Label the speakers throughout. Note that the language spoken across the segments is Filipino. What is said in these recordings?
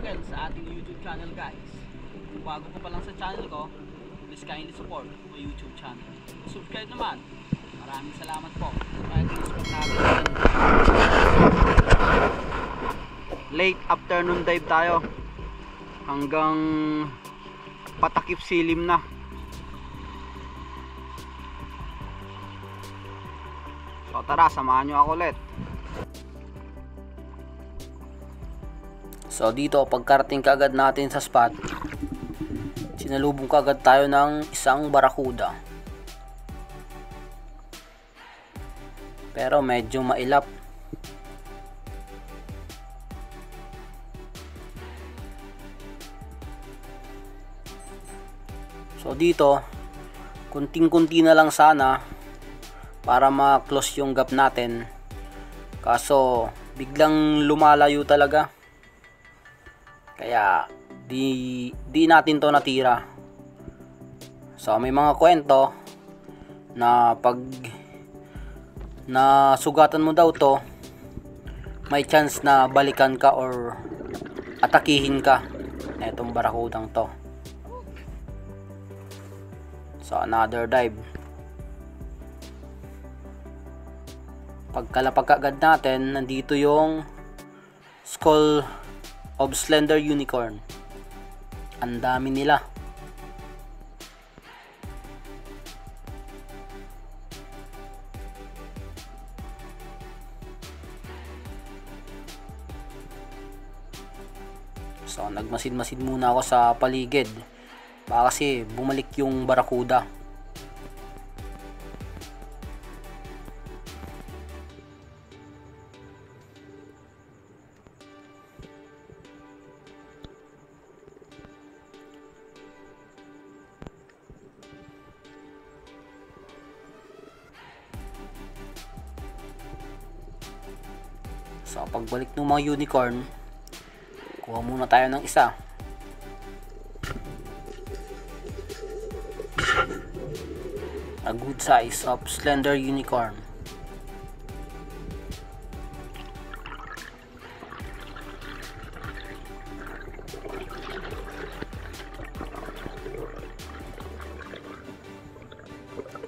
Speaker 1: Struggle sa ating YouTube channel, guys. Kung bago ko pa lang sa channel ko, please kindly support my YouTube channel. Subscribe naman. Maraming salamat po. Late afternoon dive tayo. Hanggang patakip silim na. So tara, samahan nyo ako ulit. So dito, pagkarating kaagad natin sa spot, sinalubong kaagad tayo ng isang barakuda. Pero medyo mailap. So dito, kunting-kunti na lang sana para ma-close yung gap natin. Kaso biglang lumalayo talaga. Kaya di natin to natira. So may mga kwento na pag nasugatan mo daw to, may chance na balikan ka or atakihin ka na itong barakudang to. So another dive. Pagkalapag agad natin, nandito yung skull of slender unicorn. Ang dami nila. So nagmasid-masid muna ako sa paligid. Baka kasi bumalik yung barakuda. So pagbalik ng mga unicorn, kuha muna tayo ng isa. A good size of slender unicorn.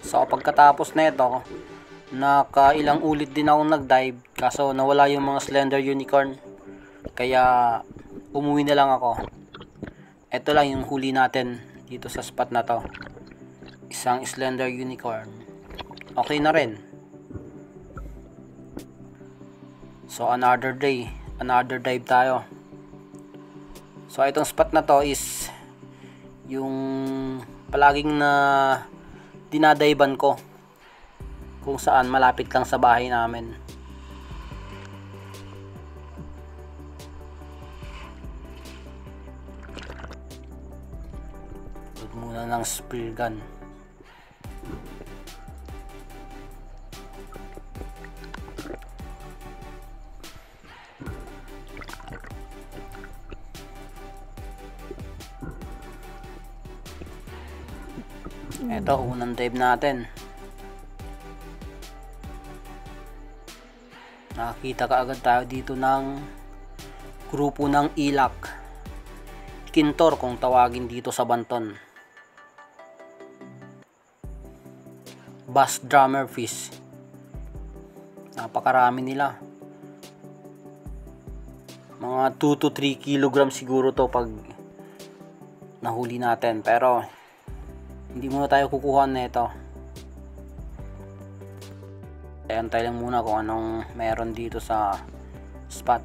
Speaker 1: So pagkatapos na ito, nakailang ulit din ako nag-dive, kaso nawala yung mga slender unicorn, kaya umuwi na lang ako. Ito lang yung huli natin dito sa spot na to, isang slender unicorn. Okay na rin. So another day, another dive tayo. So itong spot na to is yung palaging na dinadaiban ko, kung saan malapit lang sa bahay namin. Load muna ng spear gun. Ito, unang dive natin. Nakakita kaagad tayo dito ng grupo ng ilak, kintor kung tawagin dito sa Banton. Bass drummer fish. Napakarami nila. Mga 2 to 3 kilogram siguro to pag nahuli natin. Pero hindi muna tayo kukuha nito. Antay lang muna kung anong meron dito sa spot.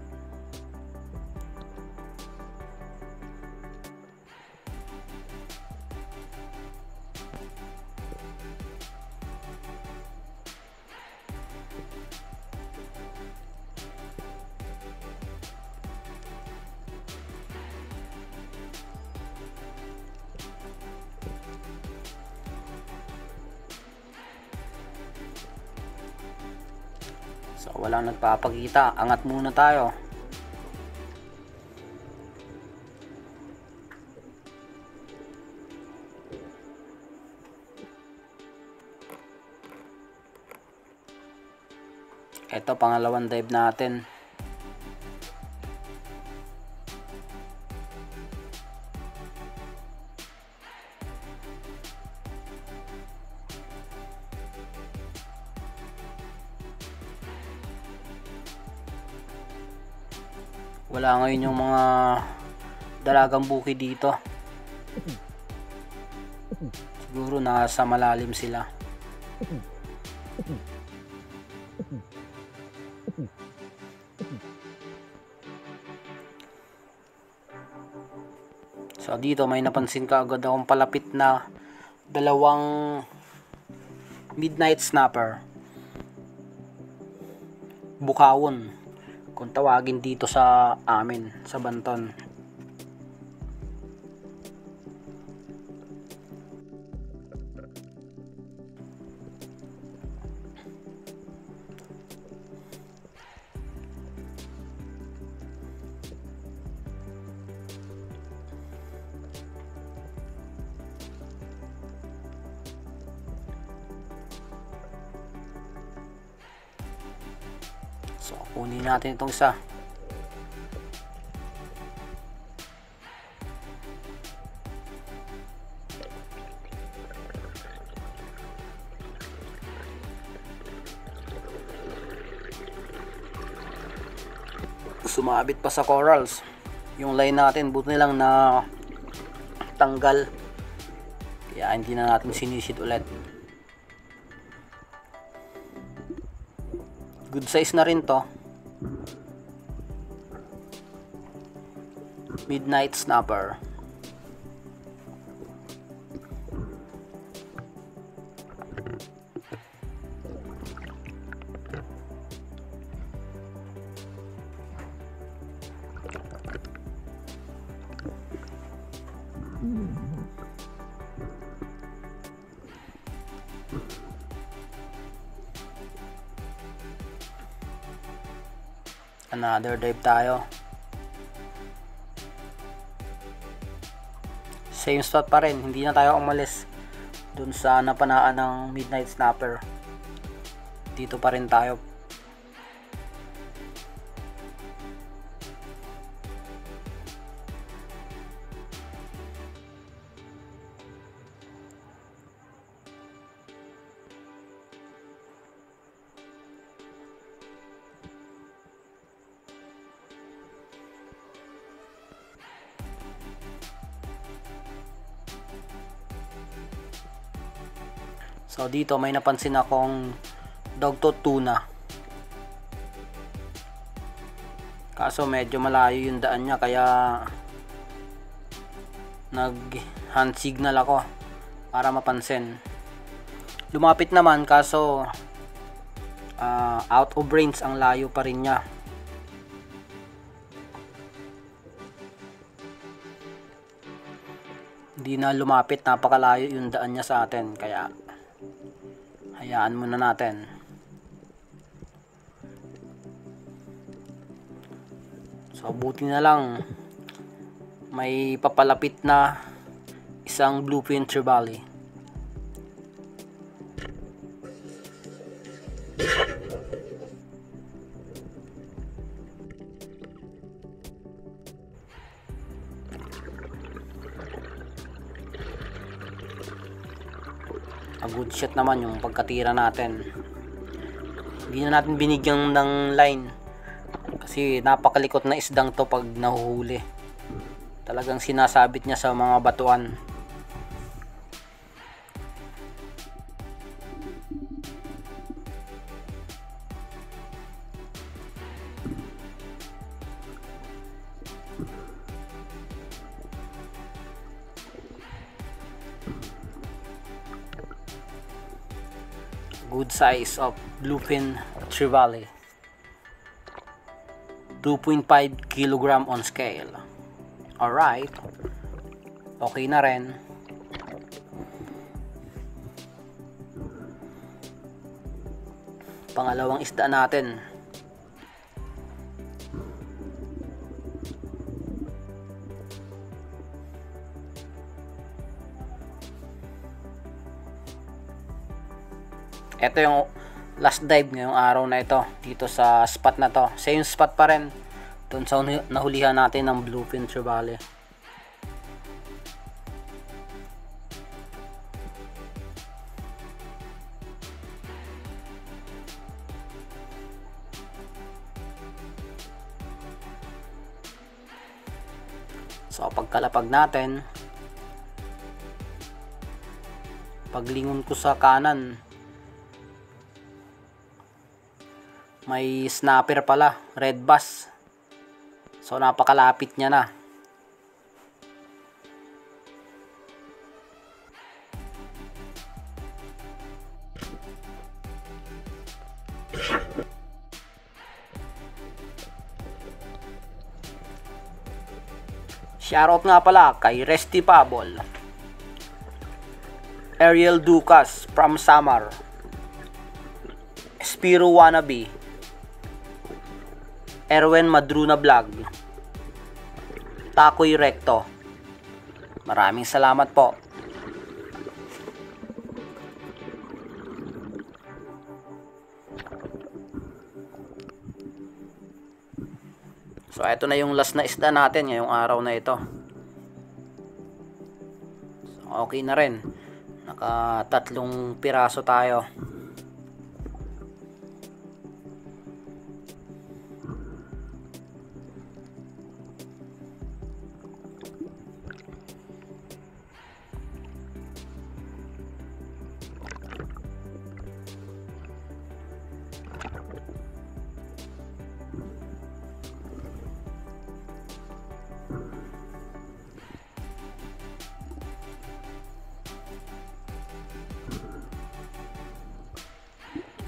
Speaker 1: So walang nagpapakita, angat muna tayo. Ito pangalawang dive natin. Wala ngayon yung mga dalagang bukid dito. Siguro nasa malalim sila. So dito may napansin ka agad akong palapit na dalawang midnight snapper. Bukawon kung tawagin dito sa amin sa Banton. So, kunin natin itong isa. Sumabit pa sa corals. Yung line natin, buti lang na tanggal. Kaya hindi na natin sinisid ulit. Good size na rin to. Midnight snapper. Another dive tayo. Same spot pa rin, hindi na tayo umalis dun sa napanaan ng midnight snapper. Dito pa rin tayo. So dito may napansin akong dogtooth tuna. Kaso medyo malayo yung daan niya kaya nag hand signal ako para mapansin. Lumapit naman kaso out of range, ang layo pa rin niya. Hindi na lumapit, napakalayo yung daan niya sa atin kaya hayaan muna natin. So buti na lang may papalapit na isang bluefin trevally. A good shot naman yung pagkatira natin. Hindi na natin binigyan ng line kasi napakalikot na isdang to pag nahuhuli. Talagang sinasabit niya sa mga batuan. Good size of bluefin trevally. 2.5 kg on scale. Alright. Okay na rin. Pangalawang isda natin. Ito yung last dive ngayong araw na ito dito sa spot na to. Same spot pa rin doon sa nahulihan natin ng bluefin trevally. So pagkalapag natin, paglingon ko sa kanan, may snapper pala, red bass. So napakalapit niya na. Shoutout nga pala kay Resty Pabol, Ariel Ducas from Samar, Spiro Wannabe, Erwin Madruna Vlog, Takoy Recto. Maraming salamat po. So ito na yung last na isda natin ngayong araw na ito. So, okay na rin. Naka 3 piraso tayo.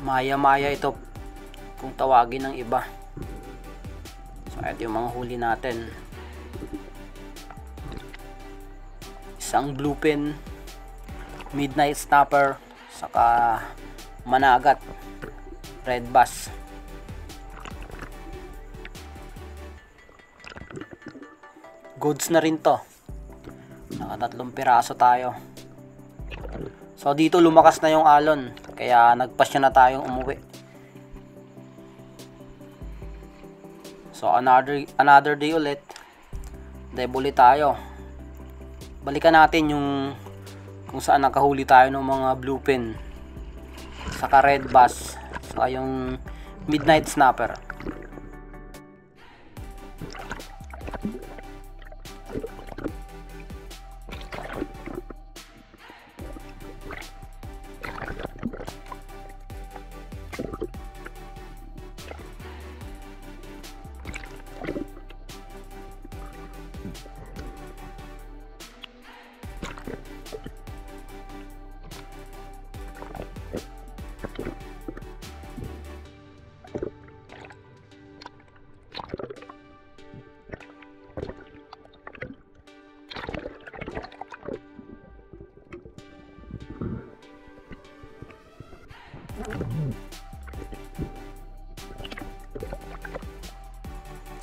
Speaker 1: Maya-maya ito kung tawagin ng iba. So ito yung mga huli natin. Isang bluefin, midnight snapper, saka managat, red bass. Goods na rin to. Naka 3 piraso tayo. So dito lumakas na yung alon, kaya nagpasya na tayong umuwi. So another day ulit. Dive ulit tayo. Balikan natin yung kung saan nakahuli tayo ng mga bluefin, saka red bass, saka yung midnight snapper.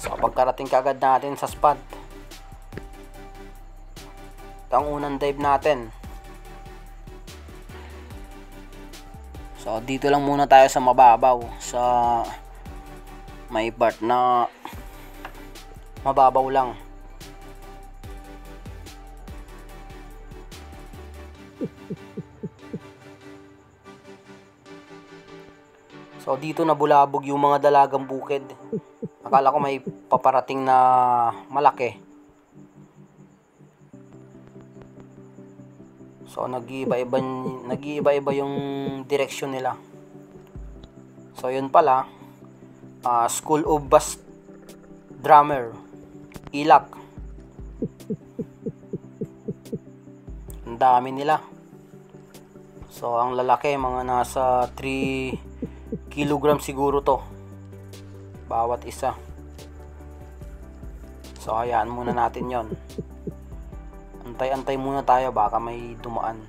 Speaker 1: So pagkarating kagad natin sa spot, ito ang unang dive natin. So dito lang muna tayo sa mababaw, sa may part na mababaw lang. So dito nabulabog yung mga dalagang bukid. Akala ko may paparating na malaki. So nag-iiba-iba yung direksyon nila. So yun pala, School of Bass Drummer, Ilak. Ang dami nila. So ang lalaki, mga nasa 3 kilogram siguro to bawat isa. So hayaan muna natin yon. Antay-antay muna tayo, baka may dumaan.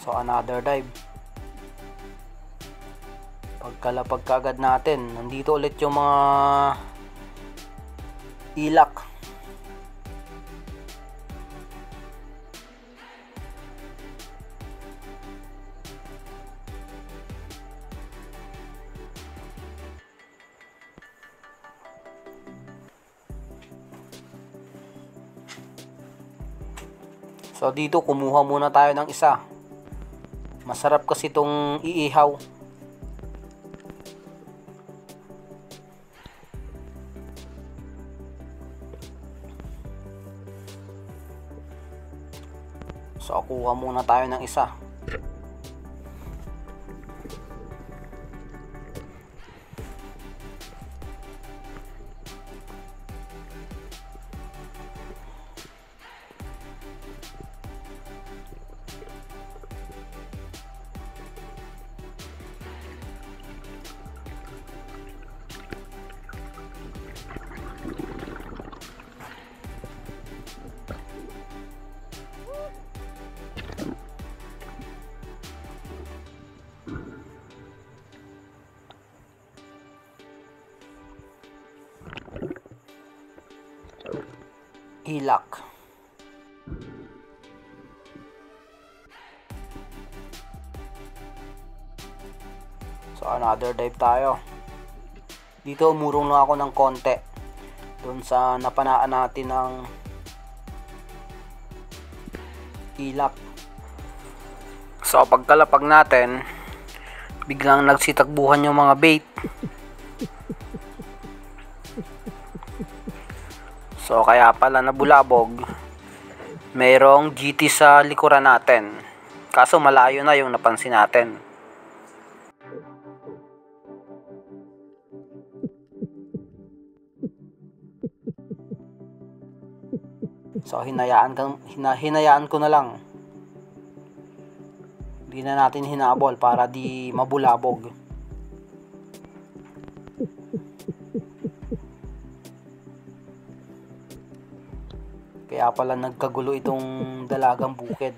Speaker 1: So another dive. Pagkalapag kagad natin, nandito ulit yung mga ilak. So dito kumuha muna tayo ng isa. Masarap kasi itong iihaw. So kuha muna tayo ng isa. Ilak. So another dive tayo. Dito umurong na ako ng konti doon sa napanaan natin ng ilak. So pagkalapag natin, biglang nagsitakbuhan yung mga bait. So kaya pala nabulabog. Mayroong GT sa likuran natin. Kaso malayo na yung napansin natin. So hinayaan ko na lang. Hindi na natin hinabol para di mabulabog. Kaya pala nagkagulo itong dalagang bukid.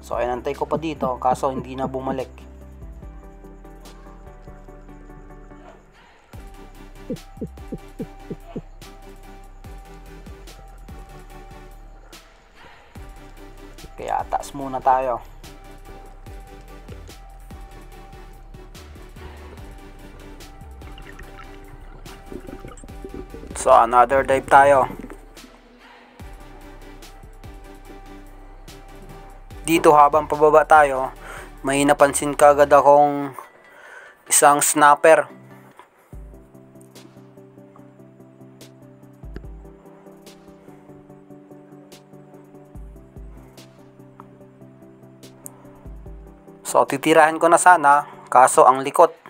Speaker 1: So inantay ko pa dito kaso hindi na bumalik. Kaya taas muna tayo. So another dive tayo. Dito habang pababa tayo, may napansin kagad akong isang snapper. So titirahin ko na sana, kaso ang likot.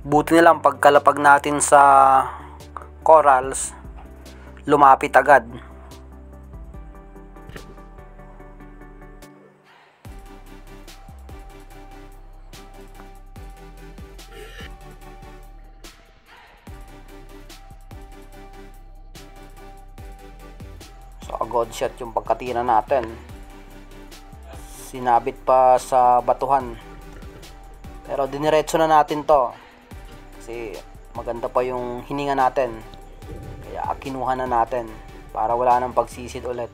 Speaker 1: Buti nilang pagkalapag natin sa corals, lumapit agad. So agad shot yung pagkatira natin. Sinabit pa sa batuhan. Pero diniretso na natin to. Kasi maganda pa yung hininga natin. Kaya kinuha na natin para wala nang pagsisid ulit.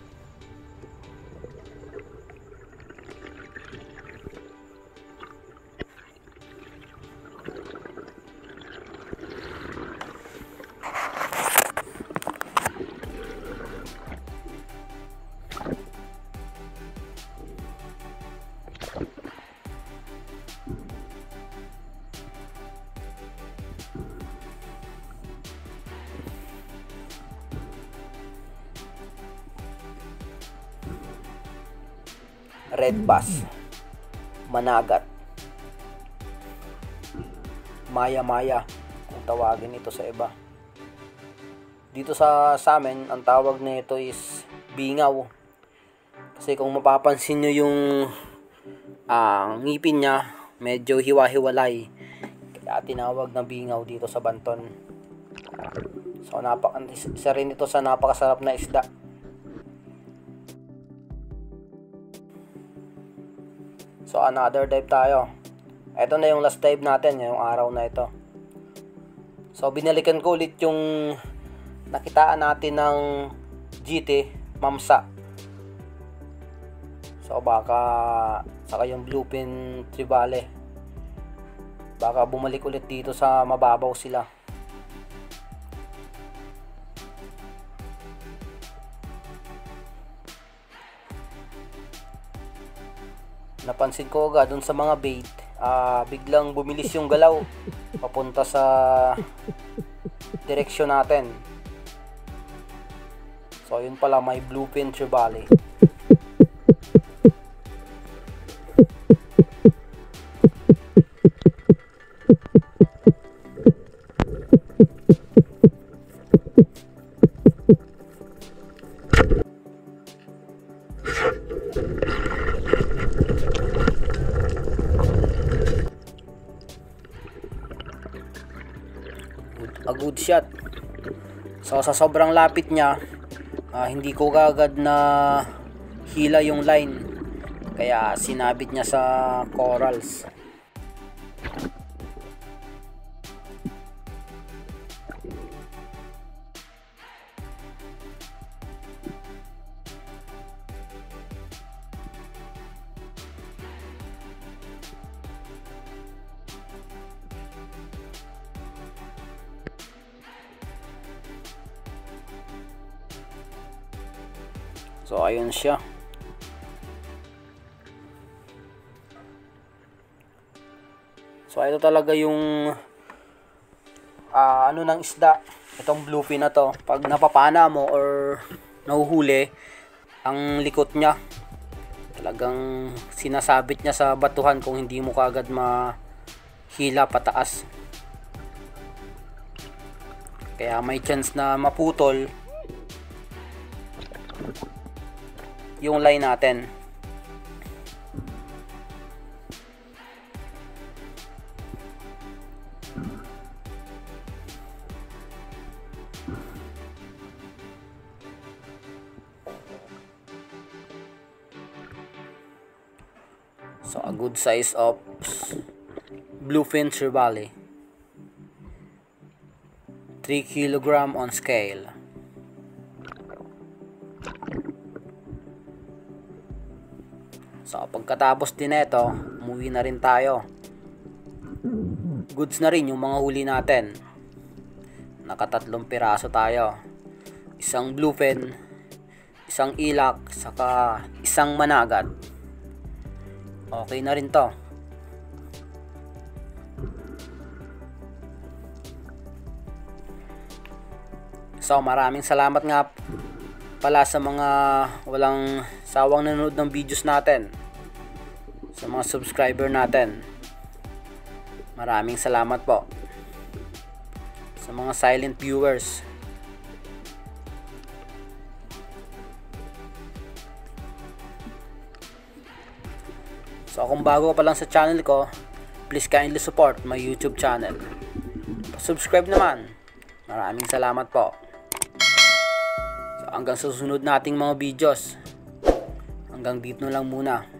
Speaker 1: Red bass, managat, maya-maya kung tawagin ito sa iba. Dito sa amin, ang tawag na ito is bingaw. Kasi kung mapapansin nyo yung ngipin niya, medyo hiwa-hiwalay. Kaya tinawag na bingaw dito sa Banton. So isa rin ito sa napakasarap na isda. So another dive tayo. Ito na yung last dive natin ngayong araw na ito. So binalikan ko ulit yung nakitaan natin ng GT Mamsa. So baka saka yung bluefin trevally, baka bumalik ulit dito sa mababaw sila. Napansin ko agad dun sa mga bait, biglang bumilis yung galaw papunta sa direksyon natin. So yun pala, may bluefin trevally. A good shot. So sa sobrang lapit niya, hindi ko agad na hila yung line, kaya sinabit niya sa corals. So ayun siya. So ito talaga yung ano ng isda, itong bluefin na to. Pag napapana mo or nahuhuli, ang likot niya talagang sinasabit niya sa batuhan kung hindi mo kaagad mahila pataas. Kaya may chance na maputol yung line natin. So a good size of bluefin trevally, 3 kg on scale. So pagkatapos din ito, umuwi na rin tayo. Goods na rin yung mga huli natin. Nakatatlong piraso tayo. Isang bluefin, isang ilak, saka isang managat. Okay na rin to. So maraming salamat nga pala sa mga walang sawang nanonood ng videos natin, sa mga subscriber natin. Maraming salamat po. Sa mga silent viewers, so kung bago ka pa lang sa channel ko, please kindly support my YouTube channel. Subscribe naman. Maraming salamat po. So hanggang sa susunod nating mga videos, hanggang dito lang muna.